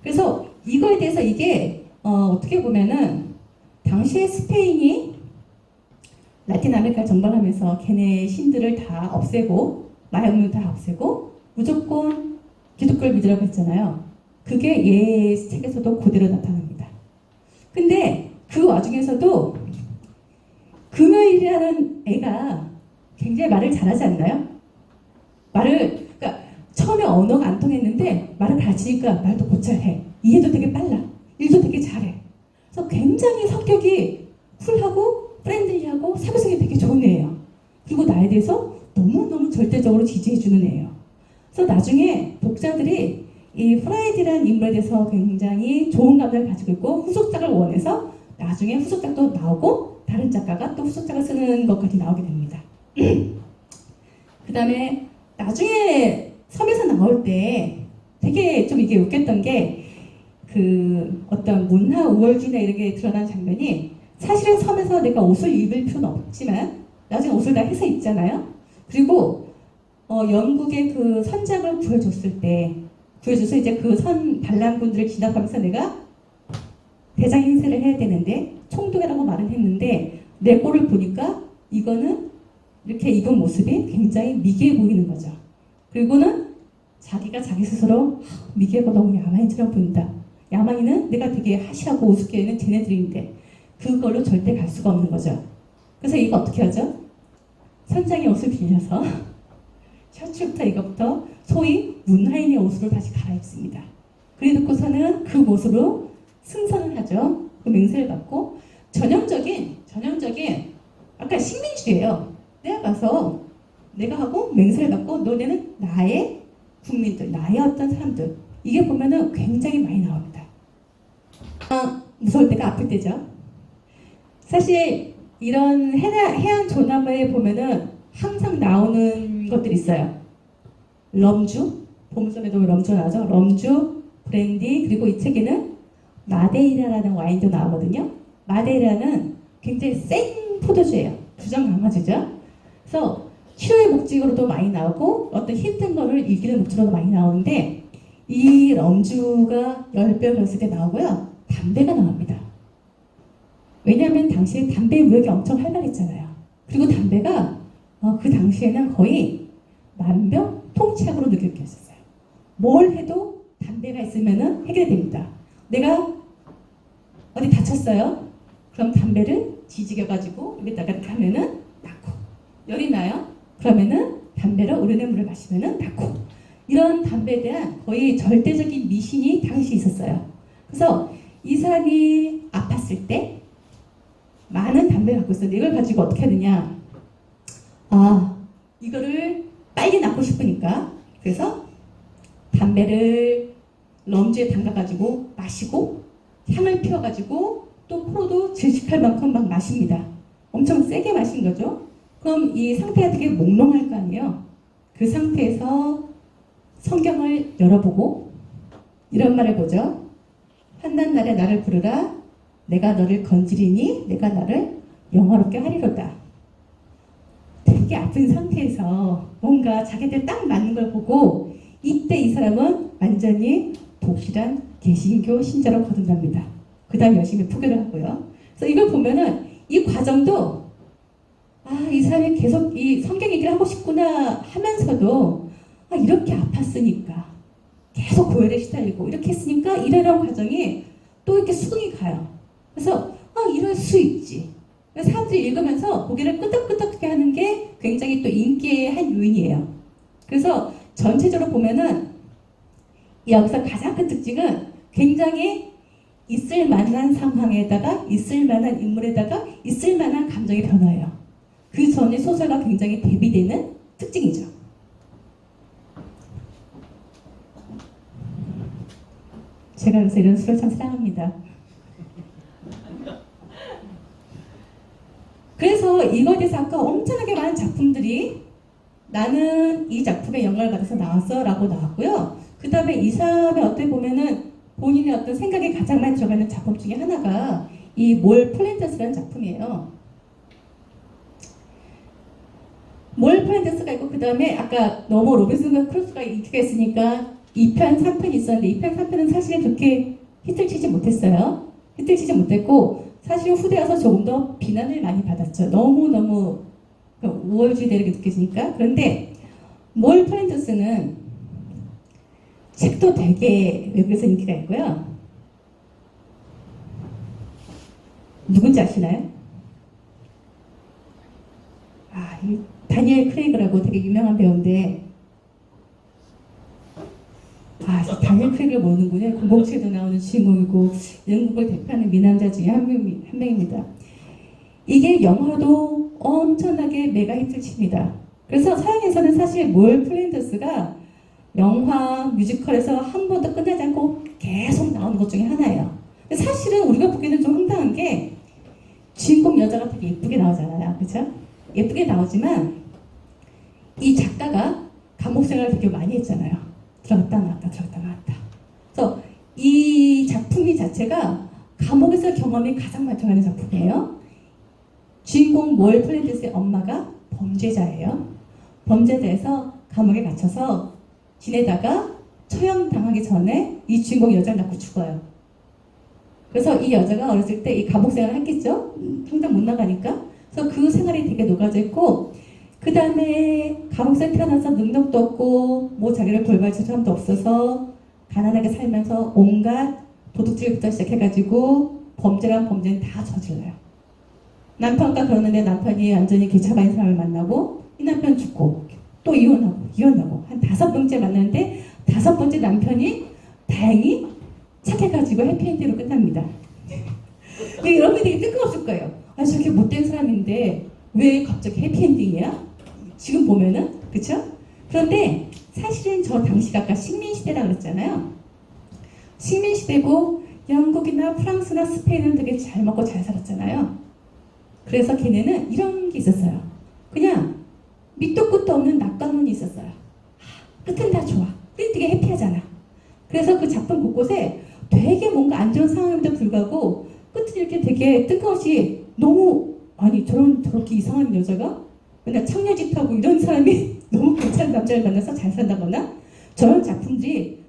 그래서 이거에 대해서 이게 어떻게 보면은 당시에 스페인이 라틴 아메리카 정벌하면서 걔네 신들을 다 없애고 마약물 다 없애고 무조건 기독교를 믿으라고 했잖아요. 그게 얘 책에서도 그대로 나타납니다. 근데 그 와중에서도 금요일이라는 애가 굉장히 말을 잘하지 않나요? 그러니까 처음에 언어가 안 통했는데 말을 가르치니까 말도 곧잘 해. 이해도 되게 빨라. 일도 되게 잘해. 그래서 굉장히 성격이 쿨하고 프렌들리하고 사교성이 되게 좋은 애예요. 그리고 나에 대해서 너무너무 절대적으로 지지해주는 애예요. 그래서 나중에 독자들이 이 프라이드라는 인물에 대해서 굉장히 좋은 감정을 가지고 있고 후속작을 원해서 나중에 후속작도 나오고 다른 작가가 또 후속작을 쓰는 것까지 나오게 됩니다. 그 다음에 나중에 섬에서 나올 때 되게 좀 이게 웃겼던 게 그 어떤 문화 우월주의나 이런 게 드러난 장면이 사실은 섬에서 내가 옷을 입을 필요는 없지만 나중에 옷을 다 해서 입잖아요. 그리고 영국의 그 선장을 구해줘서 이제 그 반란군들을 진압하면서 내가 대장 행세를 해야 되는데 총독이라고 말은 했는데 내 꼴을 보니까 이거는 이렇게 입은 모습이 굉장히 미개해 보이는 거죠. 그리고는 자기가 자기 스스로 미개가 너무 야만인처럼 보인다. 야만인은 내가 되게 하시하고 우습게 하는 쟤네들인데 그걸로 절대 갈 수가 없는 거죠. 그래서 이거 어떻게 하죠? 선장의 옷을 빌려서 셔츠부터 이것부터 소위 문화인의 옷으로 다시 갈아입습니다. 그래놓고서는 그 모습으로 승선을 하죠. 그 맹세를 받고 전형적인 아까 식민주의예요. 내가 가서 내가 하고 맹세를 받고 너네는 나의 국민들, 나의 어떤 사람들 이게 보면은 굉장히 많이 나옵니다. 무서울 때가 아플 때죠. 사실 이런 해안 조남에 보면은 항상 나오는 것들이 있어요. 럼주, 봄섬에도 럼주 나오죠. 럼주, 브랜디, 그리고 이 책에는 마데이라라는 와인도 나오거든요. 마데이라는 굉장히 센 포도주예요. 부정 강화주죠. 그래서 치료의 목적으로도 많이 나오고 어떤 힘든 거를 이기는 목적으로도 많이 나오는데 이 럼주가 10배 걸었을 때 나오고요. 담배가 나옵니다. 왜냐하면 당시에 담배 무역이 엄청 활발했잖아요. 그리고 담배가 그 당시에는 거의 만병통치약으로 느껴졌어요. 뭘 해도 담배가 있으면 해결됩니다. 내가 어디 다쳤어요? 그럼 담배를 지지겨가지고 여기다가 이렇게 하면은 낫고, 열이 나요? 그러면은 담배를 우려낸 물을 마시면은 낫고, 이런 담배에 대한 거의 절대적인 미신이 당시 있었어요. 그래서 이 사람이 아팠을 때 많은 담배를 갖고 있었는데 이걸 가지고 어떻게 하느냐? 이거를 빨리 낫고 싶으니까 그래서 담배를 럼주에 담가가지고 마시고 향을 피워가지고 또 코로도 질식할 만큼 막 마십니다. 엄청 세게 마신 거죠. 그럼 이 상태가 되게 몽롱할 거 아니에요. 그 상태에서 성경을 열어보고 이런 말을 보죠. 환난 날에 나를 부르라. 내가 너를 건지리니 내가 나를 영화롭게 하리로다. 되게 아픈 상태에서 뭔가 자기한테 딱 맞는 걸 보고 이때 이 사람은 완전히 독실한 개신교 신자로 거듭납니다. 그 다음 열심히 포교를 하고요. 그래서 이걸 보면은 이 과정도 이 사람이 계속 이 성경 얘기를 하고 싶구나 하면서도 이렇게 아팠으니까 계속 고열에 시달리고 이렇게 했으니까 이러한 과정이 또 이렇게 수긍이 가요. 그래서 이럴 수 있지. 사람들이 읽으면서 고개를 끄덕끄덕하게 하는 게 굉장히 또 인기의 한 요인이에요. 그래서 전체적으로 보면은 여기서 가장 큰 특징은 굉장히 있을 만한 상황에다가 있을 만한 인물에다가 있을 만한 감정의 변화예요. 그 전에 소설과 굉장히 대비되는 특징이죠. 제가 그래서 이런 소설 참 사랑합니다. 그래서 이거에 대해서 아까 엄청나게 많은 작품들이 나는 이 작품에 영감을 받아서 나왔어 라고 나왔고요. 그 다음에 이 사람의 어떻게 보면은 본인의 어떤 생각이 가장 많이 들어가는 작품 중에 하나가 이 몰 플랜더스라는 작품이에요. 몰 플랜더스가 있고 그 다음에 아까 너무 로빈슨 크루소가 인기가 있으니까 2편, 3편이 있었는데 2편, 3편은 사실은 그렇게 히트를 치지 못했어요. 히트를 치지 못했고 사실 후대 와서 조금 더 비난을 많이 받았죠. 너무너무 우월주의되게 느껴지니까. 그런데 몰 플랜더스는 책도 되게 외국에서 인기가 있고요. 누군지 아시나요? 이 다니엘 크레이그라고 되게 유명한 배우인데 다니엘 크레이그를 모르는군요. 007에도 나오는 주인공이고 영국을 대표하는 미남자 중에 한 명입니다. 이게 영화로도 엄청나게 메가 히트를 칩니다. 그래서 서양에서는 사실 몰 플랜더스가 영화, 뮤지컬에서 한 번도 끝나지 않고 계속 나오는 것 중에 하나예요. 근데 사실은 우리가 보기에는 좀 황당한 게 주인공 여자가 되게 예쁘게 나오잖아요. 그렇죠? 예쁘게 나오지만 이 작가가 감옥 생활을 되게 많이 했잖아요. 들어갔다 나왔다 들어갔다 나왔다. 그래서 이 작품 자체가 감옥에서 경험이 가장 많이 들어가는 작품이에요. 주인공 모엘 플랜티스의 엄마가 범죄자예요. 범죄자에서 감옥에 갇혀서 지내다가 처형당하기 전에 이 주인공 여자를 낳고 죽어요. 그래서 이 여자가 어렸을 때 이 감옥 생활을 했겠죠? 당장 못 나가니까. 그래서 그 생활이 되게 녹아져 있고, 그 다음에 감옥에 태어나서 능력도 없고, 뭐 자기를 돌봐줄 사람도 없어서 가난하게 살면서 온갖 도둑질부터 시작해가지고 범죄란 범죄는 다 저질러요. 남편과 결혼했는데 남편이 완전히 개차반인 사람을 만나고, 이 남편 죽고, 또 이혼하고, 한 5번째 만났는데, 5번째 남편이 다행히 착해가지고 해피엔딩으로 끝납니다. 근데 여러분이 되게 뜬금없을 거예요. 아, 저렇게 못된 사람인데 왜 갑자기 해피엔딩이야? 지금 보면은, 그쵸? 그런데 사실은 저 당시가 아까 식민시대라고 그랬잖아요. 식민시대고 영국이나 프랑스나 스페인은 되게 잘 먹고 잘 살았잖아요. 그래서 걔네는 이런 게 있었어요. 그냥 밑도 끝도 없는 낙관론이 있었어요. 끝은 다 좋아. 되게 해피하잖아. 그래서 그 작품 곳곳에 되게 뭔가 안 좋은 상황임에도 불구하고 끝은 이렇게 되게 뜬금없이 너무, 아니 저렇게 이상한 여자가 맨날 청녀짓하고 이런 사람이 너무 괜찮은 남자를 만나서 잘 산다거나, 저런 작품들이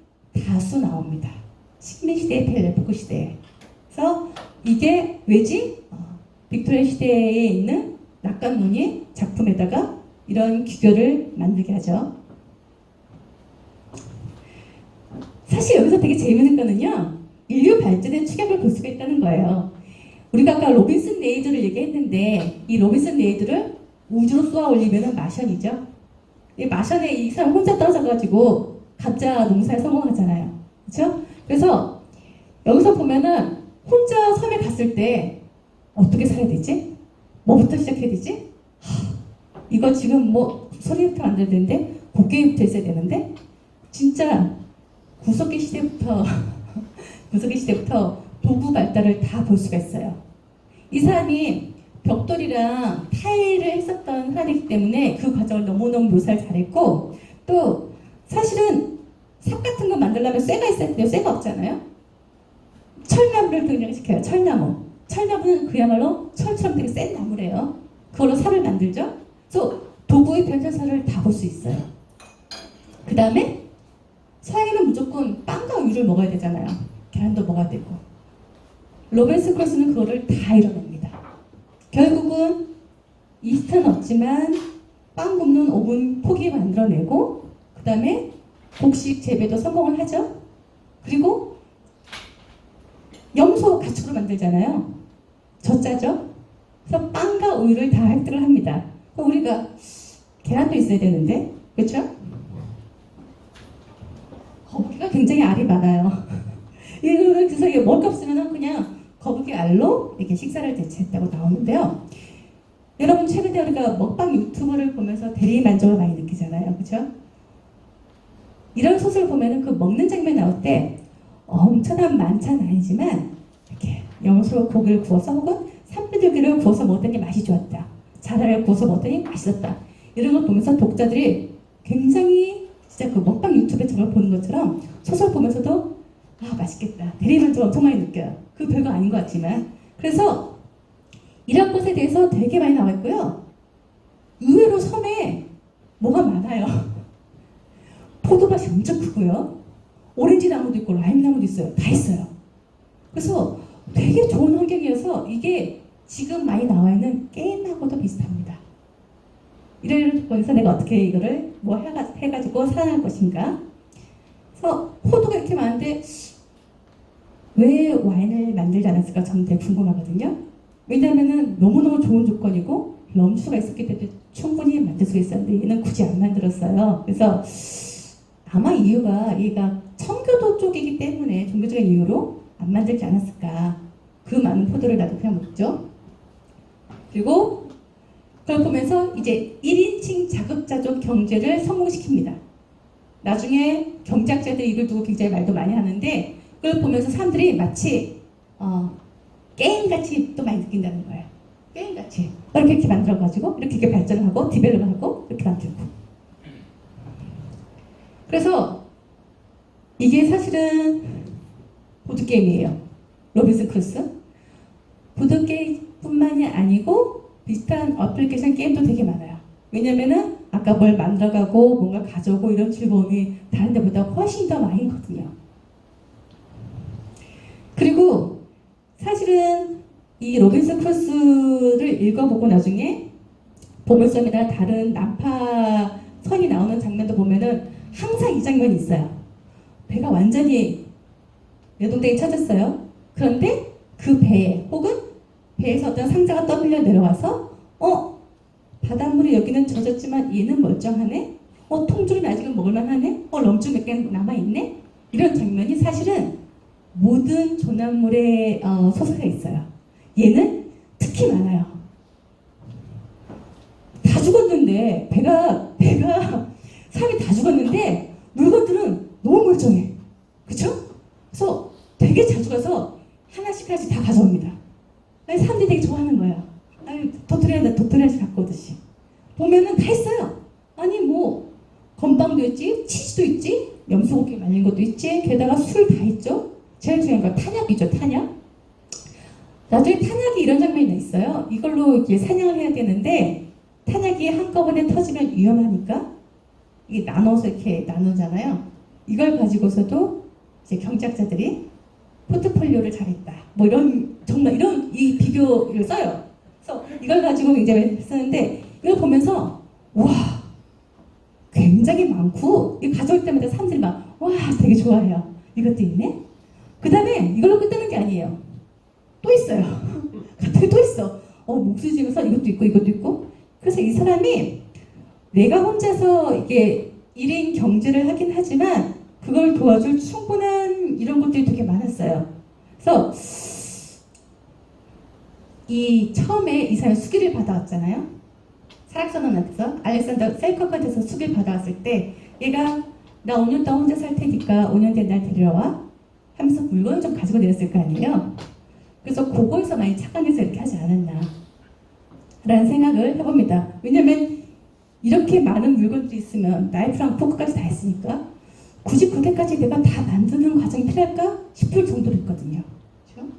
다수 나옵니다. 식민시대, 벨레포크 시대에. 그래서 이게 왜지? 빅토리아 시대에 있는 낙관론이 작품에다가 이런 규결을 만들게 하죠. 사실 여기서 되게 재밌는 거는요, 인류 발전의 축약을 볼 수가 있다는 거예요. 우리가 아까 로빈슨 레이드를 얘기했는데, 이 로빈슨 레이드를 우주로 쏘아 올리면 마션이죠. 이 마션에 이 사람 혼자 떨어져가지고 가짜 농사에 성공하잖아요. 그렇죠? 그래서 여기서 보면은 혼자 섬에 갔을 때 어떻게 살아야 되지? 뭐부터 시작해야 되지? 이거 지금 뭐 소리부터 만들어야 되는데, 곡괭이부터 있어야 되는데, 진짜 구석기 시대부터 도구 발달을 다 볼 수가 있어요. 이 사람이 벽돌이랑 타일을 했었던 사람이기 때문에 그 과정을 너무너무 묘사를 잘했고, 또 사실은 삽 같은 거 만들려면 쇠가 있어야 돼요. 쇠가 없잖아요. 철나무를 등장시켜요. 철나무는 그야말로 철처럼 되게 센 나무래요. 그걸로 삽을 만들죠. 그래서 도구의 변천사를 다 볼 수 있어요. 그 다음에 서양인은 무조건 빵과 우유를 먹어야 되잖아요. 계란도 먹어야 되고. 로빈슨 크루소는 그거를 다 이뤄냅니다. 결국은 이스트는 없지만 빵 굽는 오븐 포기 만들어내고, 그 다음에 곡식 재배도 성공을 하죠. 그리고 염소 가축으로 만들잖아요. 젖자죠. 그래서 빵과 우유를 다 획득을 합니다. 우리가 계란도 있어야 되는데, 그렇죠? 거북이가 굉장히 알이 많아요. 그래서 이게 먹을 게 없으면 그냥 거북이 알로 이렇게 식사를 대체했다고 나오는데요. 여러분 최근에 우리가 먹방 유튜브를 보면서 대리만족을 많이 느끼잖아요. 그렇죠? 이런 소설 보면은 그 먹는 장면 나올 때 엄청난 만찬 아니지만 이렇게 염소 고기를 구워서 혹은 산비둘기를 구워서 먹었더니 맛이 좋았다. 자라를 구워서 먹었더니 맛있었다. 이런 걸 보면서 독자들이 굉장히 진짜 그 먹방 유튜브에 저걸 보는 것처럼 소설 보면서도 아 맛있겠다. 대리만족 엄청 많이 느껴요. 그 별거 아닌 것 같지만. 그래서 이런 것에 대해서 되게 많이 나와 있고요. 의외로 섬에 뭐가 많아요. 포도밭이 엄청 크고요. 오렌지 나무도 있고 라임 나무도 있어요. 다 있어요. 그래서 되게 좋은 환경이어서 이게 지금 많이 나와 있는 게임하고도 비슷합니다. 이런 조건에서 내가 어떻게 이거를 뭐 해가지고 살아날 것인가. 그래서 포도가 이렇게 많은데 왜 와인을 만들지 않았을까 저는 되게 궁금하거든요. 왜냐하면 너무너무 좋은 조건이고 럼수가 있었기 때문에 충분히 만들 수 있었는데 얘는 굳이 안 만들었어요. 그래서 아마 이유가 얘가 청교도 쪽이기 때문에 종교적인 이유로 안 만들지 않았을까. 그 많은 포도를 나도 그냥 먹죠. 그리고 그걸 보면서 이제 1인칭 자급자족 경제를 성공시킵니다. 나중에 경제학자들이 이걸 두고 굉장히 말도 많이 하는데 그걸 보면서 사람들이 마치 게임같이 또 많이 느낀다는 거예요. 게임같이 이렇게 만들어가지고 이렇게 발전을 하고 디벨롭을 하고 이렇게 만들고. 그래서 이게 사실은 보드게임이에요. 로빈슨 크루소. 보드게임뿐만이 아니고 비슷한 어플리케이션 게임도 되게 많아요. 왜냐면은 아까 뭘 만들어가고 뭔가 가져오고 이런 즐거움이 다른 데보다 훨씬 더 많이 있거든요. 그리고 사실은 이 로빈슨 크루소를 읽어보고 나중에 보물섬이나 다른 난파 선이 나오는 장면도 보면은 항상 이 장면이 있어요. 배가 완전히 내동댕이 쳐졌어요. 그런데 그 배에 혹은 배에서 어떤 상자가 떠밀려 내려와서 바닷물이 여기는 젖었지만 얘는 멀쩡하네? 통조림이 아직은 먹을만하네? 럼주 몇 개 남아있네? 이런 장면이 사실은 모든 조난물의 소설에 있어요. 얘는 특히 많아요. 다 죽었는데 배가 사람이 다 죽었는데 물건들은 너무 멀쩡해. 그쵸? 그래서 되게 자주 가서 하나씩 다 가져옵니다. 사람들이 되게 좋아하는 거예요. 도토리 하나씩 갖고 오듯이. 보면은 다 있어요. 아니 뭐 건빵도 있지, 치즈도 있지, 염소고기 말린 것도 있지, 게다가 술 다 있죠. 제일 중요한 건 탄약이죠, 탄약. 나중에 탄약이 이런 장면이 있어요. 이걸로 이렇게 사냥을 해야 되는데 탄약이 한꺼번에 터지면 위험하니까 이게 나눠서 이렇게 나누잖아요. 이걸 가지고서도 이제 경작자들이 포트폴리오를 잘했다. 뭐 이런 정말 이런 이 비교를 써요. 그래서 이걸 가지고 굉장히 쓰는데 이걸 보면서 와 굉장히 많고 이거 가져올 때마다 사람들이 막 와 되게 좋아해요. 이것도 있네. 그 다음에 이걸로 끝나는 게 아니에요. 또 있어요. 갑자기 또 있어. 목소리 지면서 이것도 있고 이것도 있고. 그래서 이 사람이 내가 혼자서 이게 1인 경제를 하긴 하지만 그걸 도와줄 충분한 이런 것들이 되게 많았어요. 그래서 이 처음에 이 사람이 수기를 받아왔잖아요. 사락선언한테서 알렉산더 셀커컨트에서 수기를 받아왔을 때 얘가 나 5년 동안 혼자 살 테니까 5년 뒤에 날 데려와 하면서 물건을 좀 가지고 내렸을 거 아니에요. 그래서 그거에서 많이 착각해서 이렇게 하지 않았나 라는 생각을 해봅니다. 왜냐면 이렇게 많은 물건들이 있으면 나이프랑 포크까지 다 했으니까 굳이 그렇게까지 내가 다 만드는 과정이 필요할까 싶을 정도로 있거든요. 그렇죠?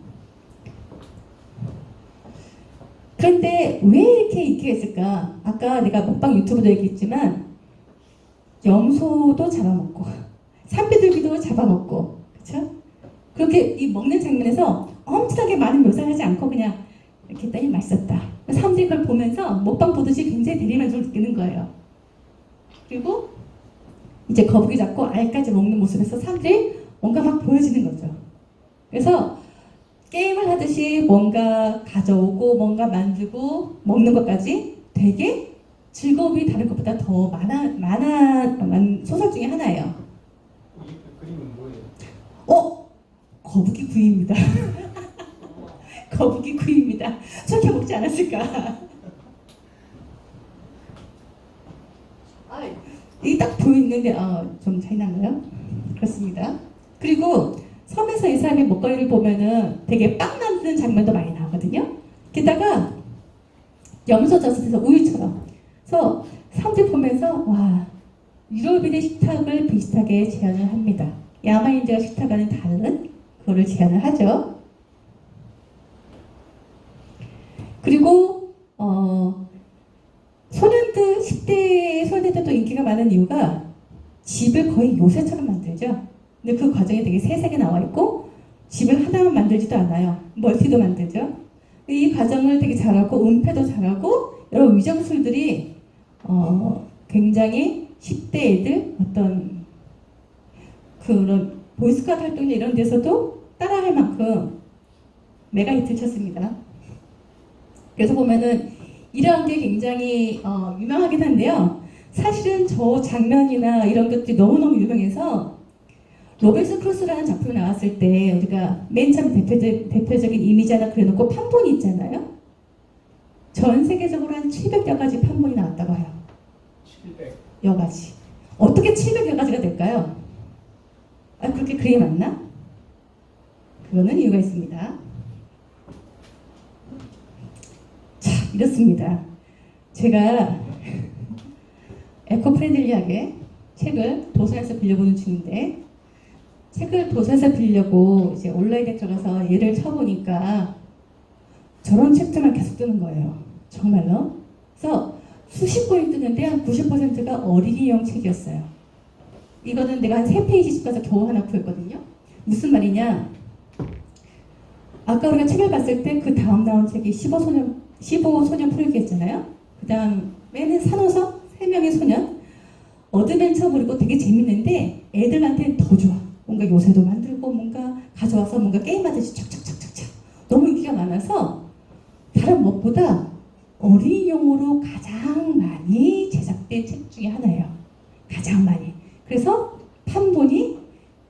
그런데 왜 이렇게 있을까? 아까 내가 먹방 유튜브도 얘기했지만 염소도 잡아먹고 산비둘기도 잡아먹고 그렇죠? 그렇게 이 먹는 장면에서 엄청나게 많은 묘사를 하지 않고 그냥 이렇게 했더니 맛있었다. 사람들이 그걸 보면서 먹방 보듯이 굉장히 대리만족을 느끼는 거예요. 그리고 이제 거북이 잡고 알까지 먹는 모습에서 사람들이 뭔가 막 보여지는 거죠. 그래서 게임을 하듯이 뭔가 가져오고 뭔가 만들고 먹는 것까지 되게 즐거움이 다른 것보다 더 많은 소설 중에 하나예요. 이 그림은 뭐예요? 거북이 구이입니다. 거북이 구이입니다. 저렇게 먹지 않았을까? 이게 딱 보이는데 좀 차이 나나요? 그렇습니다. 그리고 섬에서 이 사람의 먹거리를 보면은 되게 빵 만드는 장면도 많이 나오거든요. 게다가 염소젓에서 우유처럼. 그래서 사람들 보면서 와 유럽인의 식탁을 비슷하게 제안을 합니다. 야만인들과 식탁과는 다른 그거를 제안을 하죠. 그리고 소년들 10대 소년들도 인기가 많은 이유가 집을 거의 요새처럼 만들죠. 근데 그 과정이 되게 세세하게 나와 있고 집을 하나만 만들지도 않아요. 멀티도 만들죠. 이 과정을 되게 잘하고 은폐도 잘하고 여러 위장술들이 굉장히 10대 애들 어떤 그런 보이스카우트 활동이나 이런 데서도 따라할 만큼 메가 히트를 쳤습니다. 그래서 보면은 이런 게 굉장히 유명하긴 한데요. 사실은 저 장면이나 이런 것들이 너무너무 유명해서 로빈슨 크루소라는 작품이 나왔을 때 우리가 맨 처음 대표적인 이미지 하나 그려놓고 판본이 있잖아요. 전 세계적으로 한 700여 가지 판본이 나왔다고 해요. 700여 가지. 어떻게 700여 가지가 될까요? 그렇게 그림이 맞나? 그거는 이유가 있습니다. 자, 이렇습니다. 제가 에코프렌들리하게 책을 도서관에서 빌려보는 중인데 책을 도서관에서 빌려고 이제 온라인에 들어가서 얘를 쳐보니까 저런 책들만 계속 뜨는 거예요. 정말로. 그래서 수십 권이 뜨는데 한 90%가 어린이용 책이었어요. 이거는 내가 한 3페이지씩 가서 겨우 하나 구했거든요. 무슨 말이냐? 아까 우리가 책을 봤을 때 그 다음 나온 책이 15소년 풀기였잖아요. 그 다음에는 산호석 3명의 소년. 어드벤처 그리고 되게 재밌는데 애들한테는 더 좋아. 뭔가 요새도 만들고 뭔가 가져와서 뭔가 게임하듯이 촥촥촥촥촥 너무 인기가 많아서 다른 무엇보다 어린이용으로 가장 많이 제작된 책 중에 하나예요. 가장 많이. 그래서 판본이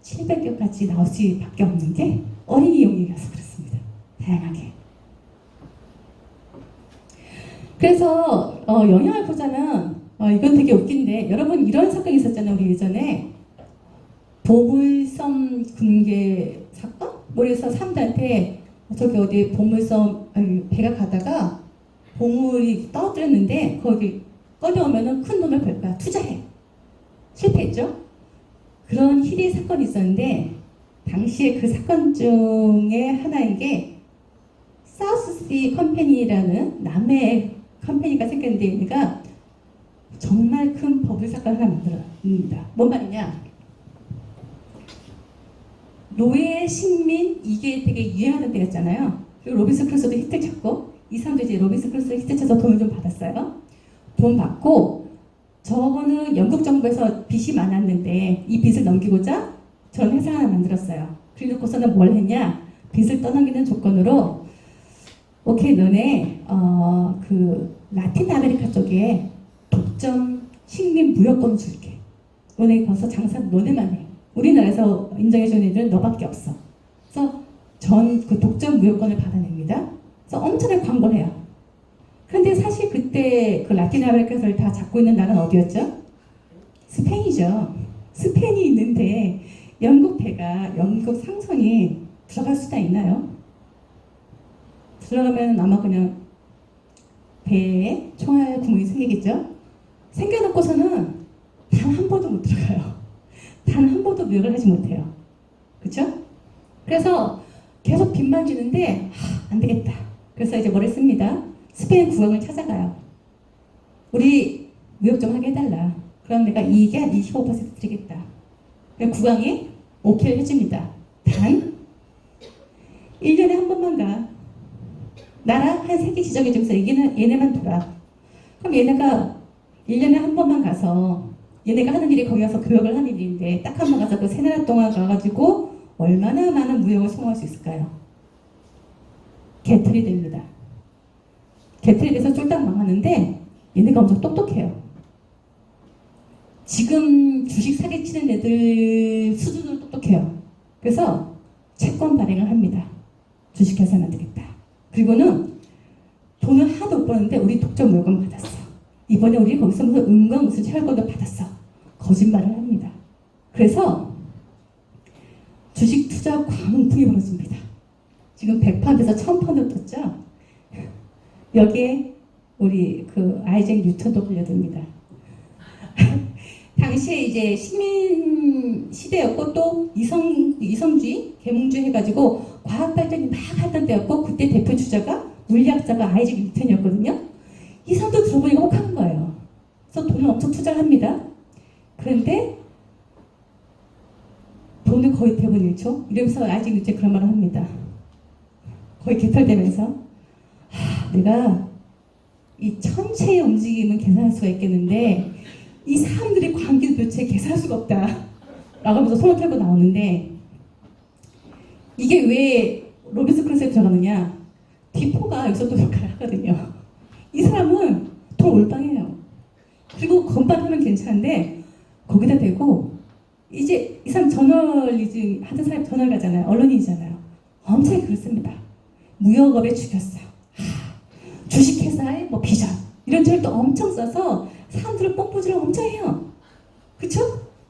700개까지 나올 수밖에 없는 게 어린이용이라서 그렇습니다. 다양하게. 그래서 영향을 보자면 이건 되게 웃긴데 여러분 이런 사건이 있었잖아요. 우리 예전에 보물섬 군계 사건? 그래서 사람들한테 저기 어디 보물섬 배가 가다가 보물이 떨어뜨렸는데 거기 꺼내오면은 큰 돈을 벌 거야. 투자해. 실패했죠? 그런 희대의 사건이 있었는데 당시에 그 사건 중에 하나인 게 사우스시 컴퍼니라는 남해 컴퍼니가 생겼는데 얘가 정말 큰 버블 사건을 하나 만들어냅니다. 뭔 말이냐? 노예, 식민 이게 되게 유행하는 때였잖아요. 그리고 로빈슨 크루소도 히트 쳤고 이 사람도 이제 로빈슨 크루소 히트 쳐서 돈을 좀 받았어요. 돈 받고 저거는 영국 정부에서 빚이 많았는데 이 빚을 넘기고자 전 회사 하나 만들었어요. 그리고서는 뭘 했냐? 빚을 떠넘기는 조건으로 오케이 너네 그 라틴 아메리카 쪽에 독점 식민 무역권 줄게. 너네 가서 장사 너네만 해. 우리나라에서 인정해주는 애들은 너밖에 없어. 그래서 전 그 독점 무역권을 받아냅니다. 그래서 엄청나게 광고를 해요. 그런데 사실 그때 그 라틴 아메리카를 다 잡고 있는 나라는 어디였죠? 스페인이죠. 스페인이 있는데 영국 배가 영국 상선이 들어갈 수가 있나요? 들어가면 아마 그냥 배에 총알 구멍이 생기겠죠? 생겨놓고서는 단 한 번도 못 들어가요. 단 한 번도 무역을 하지 못해요. 그쵸? 그래서 계속 빚만 지는데 안 되겠다. 그래서 이제 뭘 했습니다. 스페인 국왕을 찾아가요. 우리 무역 좀 하게 해달라. 그럼 내가 이익의 한 25% 드리겠다. 국왕이 오케이를 해줍니다. 단 1년에 한 번만 가. 나랑 한 3개 지정해주면서 얘네만 돌아. 그럼 얘네가 1년에 한 번만 가서 얘네가 하는 일이 거기 가서 교역을 하는 일인데 딱 한 번 가서 그 3나라 동안 가가지고 얼마나 많은 무역을 성공할 수 있을까요? 개털이 됩니다. 개털이 돼서 쫄딱 망하는데 얘네가 엄청 똑똑해요. 지금 주식 사기치는 애들 수준으로 똑똑해요. 그래서 채권 발행을 합니다. 주식회사 만들겠다. 그리고는 돈을 하나도 못 버는데 우리 독점 물건 받았어. 이번에 우리 거기서 무슨 은광 무슨 채권도 받았어. 거짓말을 합니다. 그래서 주식 투자 광풍이 벌어집니다. 지금 100%에서 1000%로 떴죠? 여기에 우리 그 아이작 뉴턴도 걸려듭니다. 당시에 이제 식민 시대였고 또 이성주의, 계몽주의 해가지고 과학 발전이 막 하던 때였고 그때 대표 주자가 물리학자가 아이작 뉴턴이었거든요. 이 사람도 들어보니까 혹하는 거예요. 그래서 돈을 엄청 투자를 합니다. 그런데 돈을 거의 대부분 잃죠. 이러면서 아이작 뉴턴이 그런 말을 합니다. 거의 개털되면서 내가 이 천체의 움직임은 계산할 수가 있겠는데 이 사람들의 관계는 도대체 계산할 수가 없다 라고 하면서 손을 털고 나오는데 이게 왜 로빈슨 크루소에 들어가느냐. 디포가 여기서 또 역할을 하거든요. 이 사람은 돈 올빵해요. 그리고 건반하면 괜찮은데 거기다 대고 이제 이 사람 저널리즘 하던 사람 저널 가잖아요. 언론인이잖아요. 엄청 그렇습니다. 무역업에 죽였어요. 주식회사의 뭐 비전 이런 책도 엄청 써서 사람들을 뽐뿌질을 엄청 해요. 그쵸?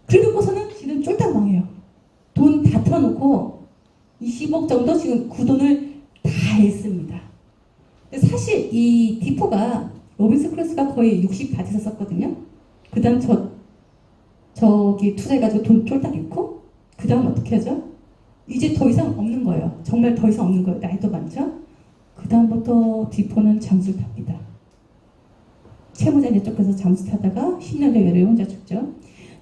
그러고서는 지금 쫄딱 망해요. 돈 다 틀어놓고 20억 정도 지금 그 돈을 다 했습니다. 사실 이 디포가 로빈슨 크루소가 거의 60 다 돼서 썼거든요. 그 다음 저기 투자해가지고 돈 쫄딱 잃고 그 다음 어떻게 하죠? 이제 더 이상 없는 거예요. 정말 더 이상 없는 거예요. 나이도 많죠? 그 다음부터 디포는 잠수를 탑니다. 채무자한테 쫓겨서 잠수 타다가 10년 후에 혼자 죽죠.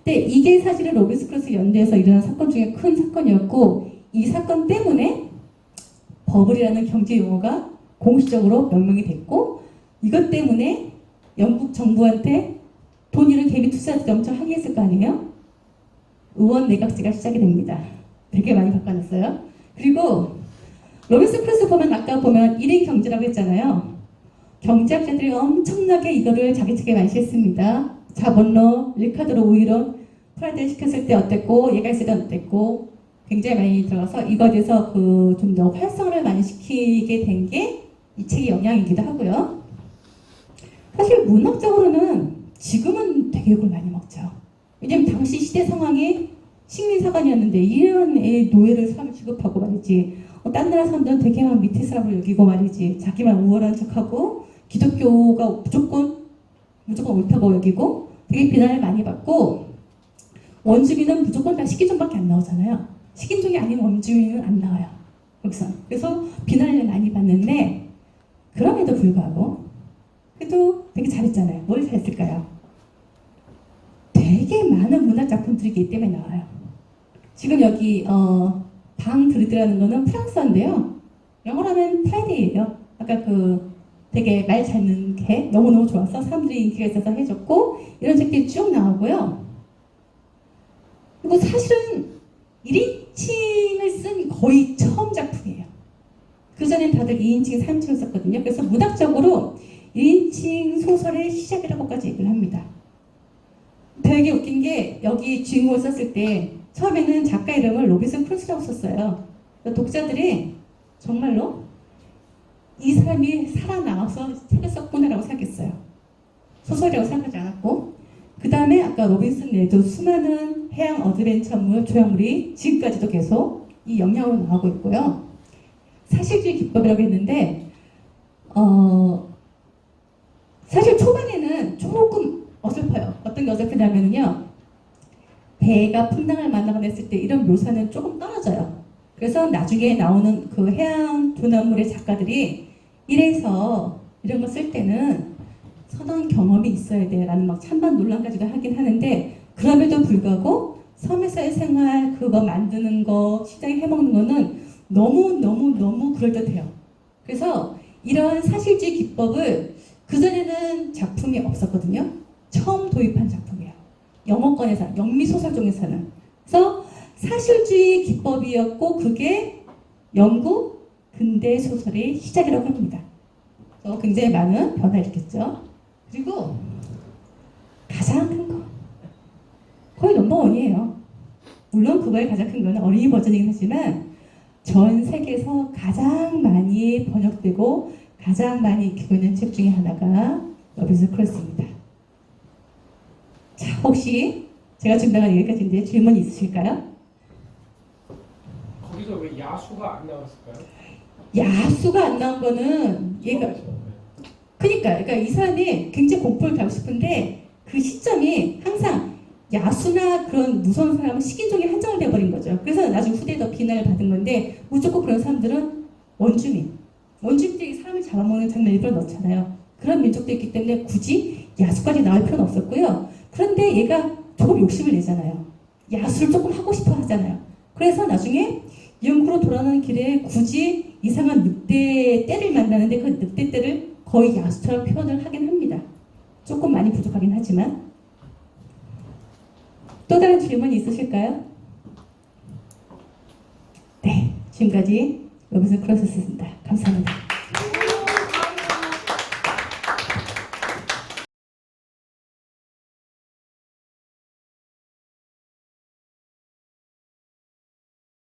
근데 이게 사실은 로빈스 크루스 연대에서 일어난 사건 중에 큰 사건이었고 이 사건 때문에 버블이라는 경제 용어가 공식적으로 명명이 됐고 이것 때문에 영국 정부한테 돈 잃은 개미 투자자들이 엄청 항의했을 거 아니에요? 의원 내각제가 시작이 됩니다. 되게 많이 바꿔놨어요. 그리고 로빈스 크루스 보면 아까 보면 1인 경제라고 했잖아요. 경제학자들이 엄청나게 이거를 자기 책에 많이 썼습니다. 자본론, 리카르도 우이론, 프라이드 시켰을 때 어땠고 얘가 있을 때 어땠고 굉장히 많이 들어가서 이거에 대해서 그 좀 더 활성화를 많이 시키게 된 게 이 책의 영향이기도 하고요. 사실 문학적으로는 지금은 되게 욕을 많이 먹죠. 왜냐면 당시 시대 상황이 식민사관이었는데 이런 애 노예를 사람을 취급하고 말이지 딴 나라 사람들은 되게 막 밑에 사람을 여기고 말이지 자기만 우월한 척하고 기독교가 무조건 옳다고 여기고 되게 비난을 많이 받고 원주민은 무조건 다 식인종밖에 안 나오잖아요. 식인종이 아닌 원주민은 안 나와요. 여기서. 그래서 비난을 많이 받는데 그럼에도 불구하고 그래도 되게 잘했잖아요. 뭘 잘했을까요? 되게 많은 문학 작품들이 있기 때문에 나와요. 지금 여기 방 드리드라는 거는 프랑스어인데요. 영어로 하면 프라이데이예요. 아까 그 되게 말 잘 듣는 개 너무너무 좋아서 사람들이 인기가 있어서 해줬고 이런 책들이 쭉 나오고요. 그리고 사실은 1인칭을 쓴 거의 처음 작품이에요. 그전엔 다들 2인칭, 3인칭을 썼거든요. 그래서 문학적으로 1인칭 소설의 시작이라고까지 얘기를 합니다. 되게 웃긴 게 여기 주인공을 썼을 때 처음에는 작가 이름을 로빈슨 크루스라고 썼어요. 독자들이 정말로 이 사람이 살아나와서 책을 썼구나라고 생각했어요. 소설이라고 생각하지 않았고 그 다음에 아까 로빈슨 내도 수많은 해양 어드벤처물, 조형물이 지금까지도 계속 이 영향으로 나오고 있고요. 사실주의 기법이라고 했는데 사실 초반에는 조금 어설퍼요. 어떤 게 어설프냐면요. 배가 풍랑을 만나거나 했을 때 이런 묘사는 조금 떨어져요. 그래서 나중에 나오는 그 해양 조난물의 작가들이 이래서 이런 거 쓸 때는 선원 경험이 있어야 돼 라는 막 찬반 논란까지도 하긴 하는데 그럼에도 불구하고 섬에서의 생활 그거 만드는 거 시장에 해먹는 거는 너무 그럴듯해요. 그래서 이런 사실주의 기법을 그전에는 작품이 없었거든요. 처음 도입한 작품이에요. 영어권에서 영미소설 중에서는. 그래서 사실주의 기법이었고 그게 영국 근대 소설의 시작이라고 합니다. 그래서 굉장히 많은 변화를 일으켰죠. 그리고 가장 큰 거 거의 넘버원이에요. 물론 그거의 가장 큰 거는 어린이 버전이긴 하지만 전 세계에서 가장 많이 번역되고 가장 많이 읽히고 있는 책 중에 하나가 로빈슨 크루스입니다. 자, 혹시 제가 준비한 여기까지인데 질문 있으실까요? 거기서 왜 야수가 안 나왔을까요? 야수가 안 나온 거는 얘가 그러니까 이 사람이 굉장히 공포를 가고 싶은데 그 시점이 항상 야수나 그런 무서운 사람은 식인종에 한정이 돼버린 거죠. 그래서 나중에 후대에 더 비난을 받은 건데 무조건 그런 사람들은 원주민들이 사람을 잡아먹는 장면 일부러 넣잖아요. 그런 민족도 있기 때문에 굳이 야수까지 나올 필요는 없었고요. 그런데 얘가 조금 욕심을 내잖아요. 야수를 조금 하고 싶어 하잖아요. 그래서 나중에 영국으로 돌아가는 길에 굳이 이상한 늑대 떼를 만나는데 그 늑대 떼를 거의 야수처럼 표현을 하긴 합니다. 조금 많이 부족하긴 하지만. 또 다른 질문이 있으실까요? 네, 지금까지 로빈슨 크루소였습니다. 감사합니다.